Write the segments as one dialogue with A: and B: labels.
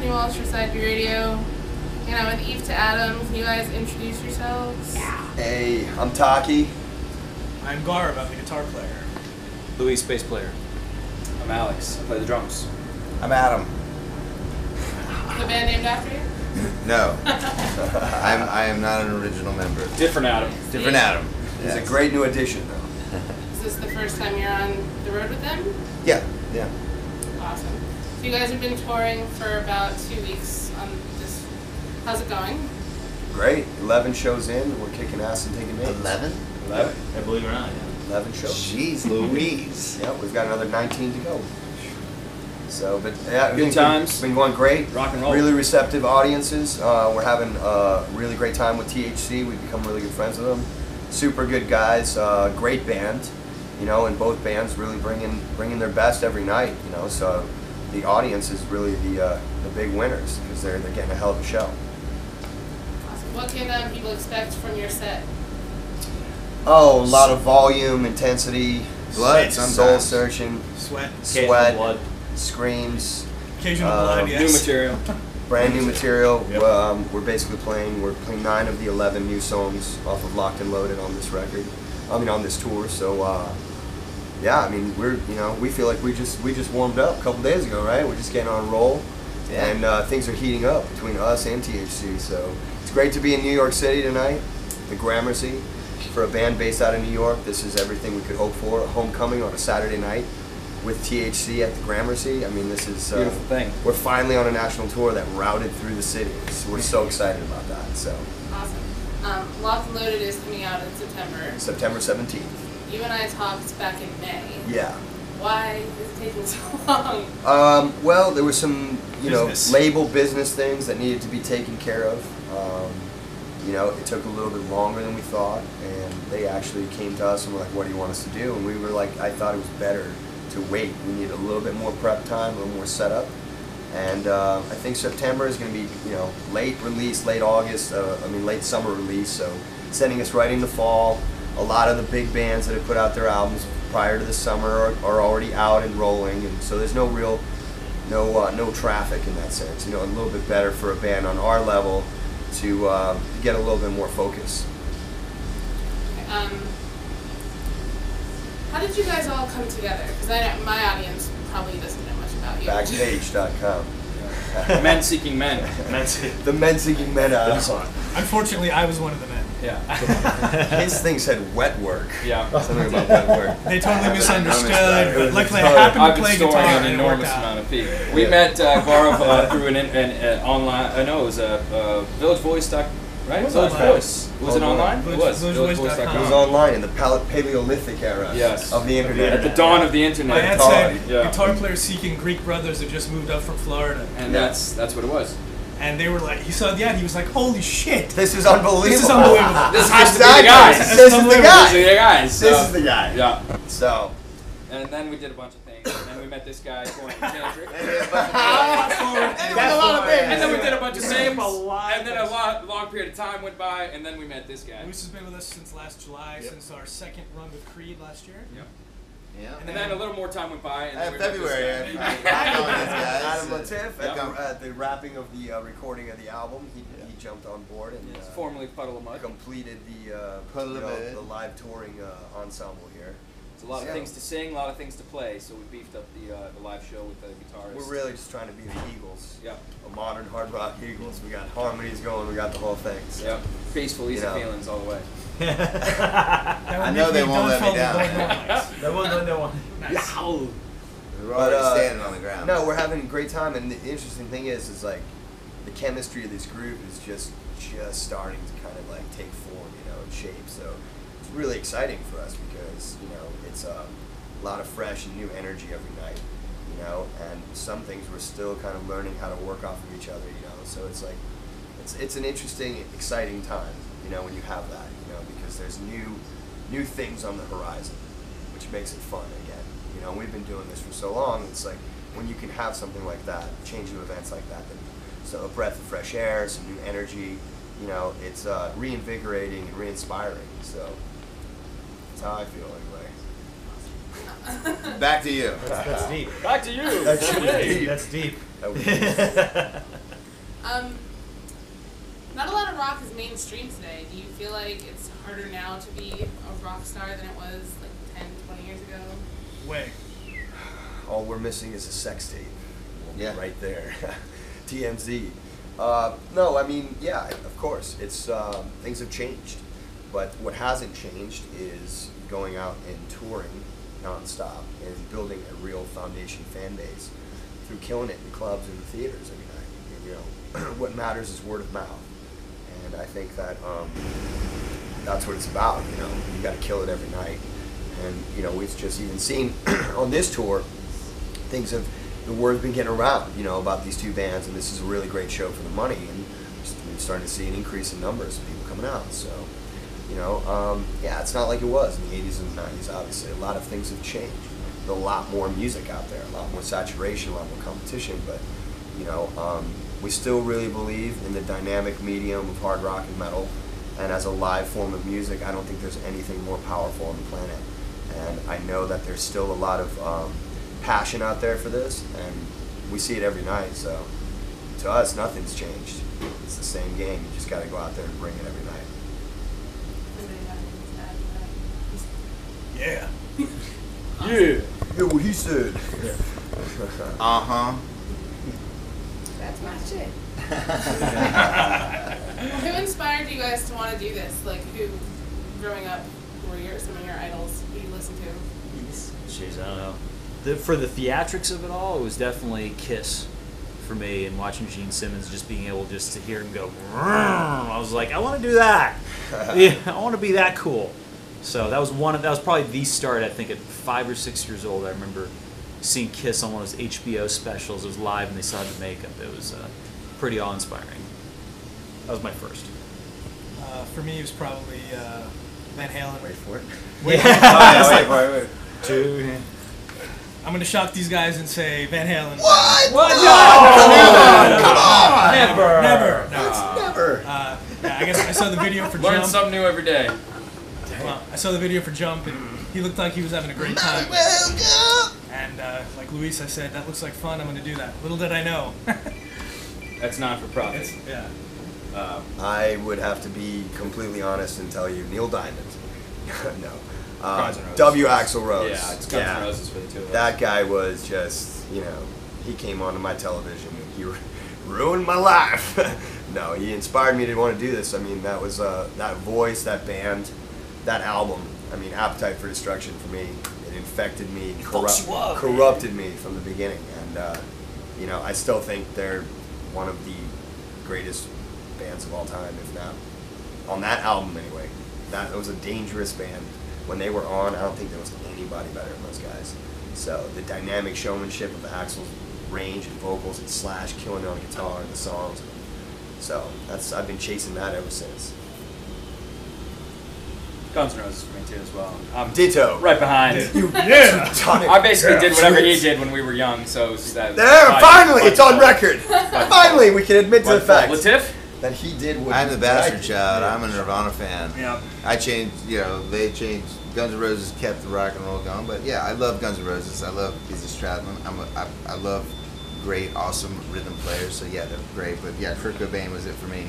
A: Stephanie Walsh for Side B Radio. And I'm with Eve to Adam. Can you guys introduce yourselves?
B: Yeah.
C: Hey, I'm Taki.
D: I'm Gaurav, I'm the guitar player.
E: Luis, bass player.
F: I'm Alex, I play the drums.
B: I'm Adam.
A: The band named after you?
B: No. I am not an original member.
F: Different Adam.
B: Different Adam.
C: He's
B: Yes.
C: a great new addition, though.
A: Is this the first time you're on the road with them?
B: Yeah.
A: Awesome. So you guys have been touring for about 2 weeks on this. How's it going?
C: Great. 11 shows in. We're kicking ass and taking names.
B: 11?
F: 11.
E: I believe it or not, yeah.
C: 11 shows.
B: Jeez Louise.
C: Yeah, we've got another 19 to go. So, but yeah,
F: Good times.
C: Been going great.
F: Rock and roll.
C: Really receptive audiences. We're having a really great time with THC. We've become really good friends with them. Super good guys. Great band. You know, and both bands really bringing their best every night. You know, so the audience is really the big winners because they're getting a hell of a show.
A: Awesome. What can people expect from your set?
C: Oh, a lot of volume, intensity,
B: Blood,
C: soul
B: sometimes.
C: searching,
D: Sweat.
C: sweat,
E: Blood.
C: screams,
D: Occasional blood, yes.
F: New material.
C: brand new material.
E: Yep.
C: We're basically playing 9 of the 11 new songs off of Locked and Loaded on this record. I mean, on this tour. So yeah, I mean, we feel like we just warmed up a couple days ago, right? We're just getting on a roll,
B: Yeah.
C: and things are heating up between us and THC. So it's great to be in New York City tonight, the Gramercy. For a band based out of New York, this is everything we could hope for. A homecoming on a Saturday night with THC at the Gramercy. I mean, this is
F: Beautiful thing.
C: We're finally on a national tour that routed through the city. So we're so excited about that. So
A: Awesome. Locked and Loaded is coming out in September.
C: September 17th.
A: You and I talked back in May.
C: Yeah.
A: Why is it taking so long?
C: Well, there were some,
D: Business.
C: label business things that needed to be taken care of. It took a little bit longer than we thought, and they actually came to us and were like, "What do you want us to do?" And we were like, "I thought it was better to wait. We need a little bit more prep time, a little more setup." And I think September is going to be, late release, late August. Late summer release. So sending us right into fall. A lot of the big bands that have put out their albums prior to the summer are already out and rolling, and so there's no traffic in that sense. A little bit better for a band on our level to get a little bit more focus.
A: How did you guys all come together? Because my audience probably doesn't know much about you.
C: Backstage.com.
F: Men seeking men.
C: The Men Seeking Men album.
D: Unfortunately, I was one of the men.
F: Yeah.
C: His thing said wet work.
F: Yeah.
C: Something about wet work.
D: They totally
B: I
D: misunderstood,
B: noticed that.
D: but luckily I
C: I've
D: happened
F: I've
D: to
F: been
D: play
F: storing
D: guitar
F: an
D: and it worked
F: enormous
D: out.
F: amount of feet. We met Gaurav through an online. I know it was a Village Voice. Right?
D: It was
F: Village
D: online.
F: Voice. Was it online?
D: Village-
F: It was.
D: villagevoice.com.
C: It was online in the Paleolithic era
F: Yes.
C: of the internet.
F: At the dawn of the internet.
D: My ad
C: Guitar,
D: said
F: yeah.
D: guitar players seeking Greek brothers that just moved up from Florida.
F: And
C: Yeah.
F: that's what it was.
D: And they were like, he saw the ad, he was like, holy shit.
C: This is unbelievable.
D: This is unbelievable.
F: This has to be
C: Exactly.
F: the guys.
C: This is the
D: unbelievable.
C: guy.
F: These are the guys.
C: This
F: so-
C: is the guy.
F: Yeah.
C: So.
F: And then we did a bunch of things. And then we met this guy, Corey Kendrick.
C: And
F: And then we did a bunch of
D: Skip
F: things.
D: a lot.
F: And then a long period of time went by. And then we met this guy.
D: Luis has been with us since last July, since our second run with Creed last year.
F: Yep.
B: Yeah.
F: And then a little more time went by. And then we
B: February.
F: met this guy.
B: I know these guys.
C: Adam Latiff
F: Yeah.
C: at the wrapping of the recording of the album, he jumped on board and
F: It's formerly Puddle of Mudd.
C: completed the
B: Puddle of Mudd.
C: the live touring ensemble here.
F: It's a lot of things to sing, a lot of things to play. So we beefed up the live show with the guitarist.
C: We're really just trying to be the Eagles,
F: Yeah.
C: a modern hard rock Eagles. We got harmonies going, we got the whole thing. So.
F: Yep. Peaceful, easy
C: You know.
F: feelings all the way.
B: I know they won't let me down.
E: That one, no one.
D: Nice.
B: We're already standing on the ground.
C: No, we're having a great time, and the interesting thing is like the chemistry of this group is just starting to kind of like take form, and shape. So it's really exciting for us because it's a lot of fresh and new energy every night, and some things we're still kind of learning how to work off of each other, So it's like it's an interesting, exciting time, when you have that, because there's new things on the horizon, which makes it fun again. We've been doing this for so long. It's like when you can have something like that, change of events like that, so a breath of fresh air, some new energy. It's reinvigorating and re-inspiring. So that's how I feel anyway.
B: Back to you.
E: That's deep.
F: Back to you.
C: That's deep.
E: That's deep.
C: That would be
A: Not a lot of rock is mainstream today. Do you feel like it's harder now to be a rock star than it was like 10, 20 years ago?
D: Way.
C: All we're missing is a sex tape.
B: Yeah.
C: Right there. TMZ. No, I mean, yeah, of course. It's things have changed. But what hasn't changed is going out and touring nonstop and building a real foundation fan base through killing it in clubs and theaters every night. And, you know, what matters is word of mouth. And I think that that's what it's about. You know, you got to kill it every night. And you know, we've just even seen on this tour, the word's been getting around, you know, about these two bands, and this is a really great show for the money. And we're starting to see an increase in numbers of people coming out. So, you know, yeah, it's not like it was in the 80s and the 90s. Obviously, a lot of things have changed. There's a lot more music out there, a lot more saturation, a lot more competition. But you know, we still really believe in the dynamic medium of hard rock and metal, and as a live form of music, I don't think there's anything more powerful on the planet. And I know that there's still a lot of passion out there for this, and we see it every night. So to us, nothing's changed. It's the same game. You just got to go out there and bring it every night.
D: Yeah.
F: Yeah.
C: Yeah, what he said.
B: Uh-huh.
A: That's my shit. Well, who inspired you guys to want to do this? Like, who, growing up, were some of your idols who you listened to?
E: Jeez, I don't know. For the theatrics of it all, it was definitely Kiss for me, and watching Gene Simmons, just being able just to hear him go, I was like, I want to do that. Yeah, I want to be that cool. So that was probably the start. I think at 5 or 6 years old, I remember seeing Kiss on one of those HBO specials. It was live, and they still had the makeup. It was pretty awe-inspiring. That was my first.
D: For me, it was probably Van Halen.
C: Wait for it.
D: Wait,
B: Wait.
E: Two.
D: I'm going to shock these guys and say Van Halen.
C: What?
F: No!
C: Come on!
F: Never!
D: Never. No.
C: Never.
D: Yeah, I guess I saw the video for
F: Learn
D: Jump.
F: something new every day.
D: Well, I saw the video for Jump, and he looked like he was having a great time. And like Luis, I said, that looks like fun. I'm going to do that. Little did I know.
F: That's not for profit.
D: Yeah.
C: I would have to be completely honest and tell you Neil Diamond. No.
F: Guns N' Roses.
C: W. Axl Rose.
F: Yeah, it's Guns N' Roses for the two of us.
C: That guy was just, you know, he came onto my television and he ruined my life. No, he inspired me to want to do this. I mean, that was that voice, that band, that album. I mean, Appetite for Destruction for me, it infected me, corrupted me from the beginning. And, you know, I still think they're one of the greatest bands of all time, if not on that album anyway. That was a dangerous band. When they were on, I don't think there was anybody better than those guys. So the dynamic showmanship of Axl's range and vocals and Slash killing it on guitar and the songs. So I've been chasing that ever since.
F: Guns N' Roses for me too as well.
C: Ditto.
F: Right behind.
C: Yeah.
F: I basically did whatever he did when we were young, so it was that.
C: There, finally, it's on record. Finally, we can admit to the fact
F: Latiff?
C: that he did what
B: I'm the
C: he
B: bastard
C: did.
B: child.
C: Yeah.
B: I'm a Nirvana fan.
F: Yeah.
B: I changed, you know, they changed. Guns N' Roses kept the rock and roll going, but yeah, I love Guns N' Roses. I love Izzy Stradlin. I love great, awesome rhythm players. So yeah, they're great. But yeah, Kurt Cobain was it for me.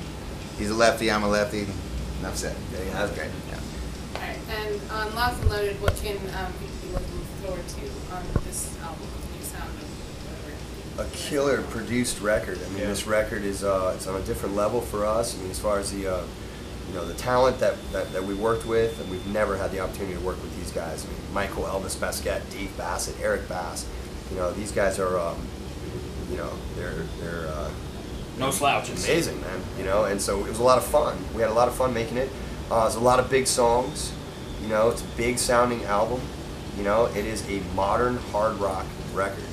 B: He's a lefty. I'm a lefty. Enough said.
C: Yeah,
B: That's great. Yeah.
A: Alright, and on Locked and Loaded, what can people be looking forward to on this album, new sound, or whatever?
C: A killer produced record. I mean, this record is it's on a different level for us. I mean, as far as the you know, the talent that we worked with, and we've never had the opportunity to work with these guys. I mean, Michael Elvis Basquette, Dave Bassett, Eric Bass. You know, these guys are you know, they're
F: No slouches.
C: amazing, man. You know, and so it was a lot of fun. We had a lot of fun making it. There's a lot of big songs. You know, it's a big sounding album. You know, it is a modern hard rock record,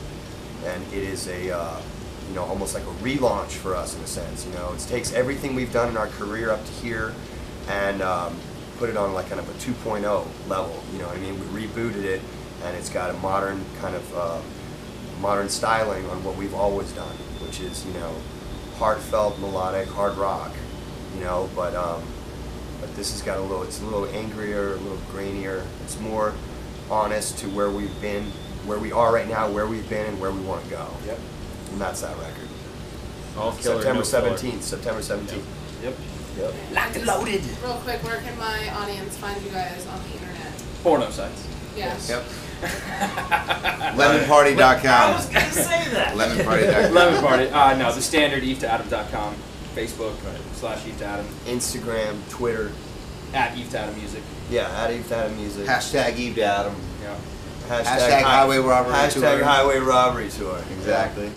C: and it is a you know, almost like a relaunch for us in a sense. You know, it takes everything we've done in our career up to here and put it on like kind of a 2.0 level. You know what I mean? We rebooted it, and it's got a modern kind of modern styling on what we've always done, which is, you know, heartfelt, melodic, hard rock. You know, but this has got it's a little angrier, a little grainier. It's more honest to where we've been, where we are right now, where we've been, and where we want to go.
F: Yep.
C: And that's that record.
E: All killer,
C: September
E: no filler.
C: 17th. September 17th.
F: Yep.
C: Yep.
F: Locked and loaded.
A: Real quick, where can my audience find you guys on the internet?
F: Porno sites.
A: Yes.
C: Yep.
B: Lemonparty.com.
E: gonna say that.
B: Lemonparty.com.
F: Lemon Party. No, the standard EveToAdam.com. Facebook /EveToAdam.
C: Instagram, Twitter.
F: At EveToAdam Music.
C: Yeah, at Eve to Adam Music.
B: Hashtag Eve to Adam.
F: Yeah.
B: Hashtag Highway Robbery
C: Hashtag
B: Tour.
C: Highway Robbery Tour.
B: Exactly.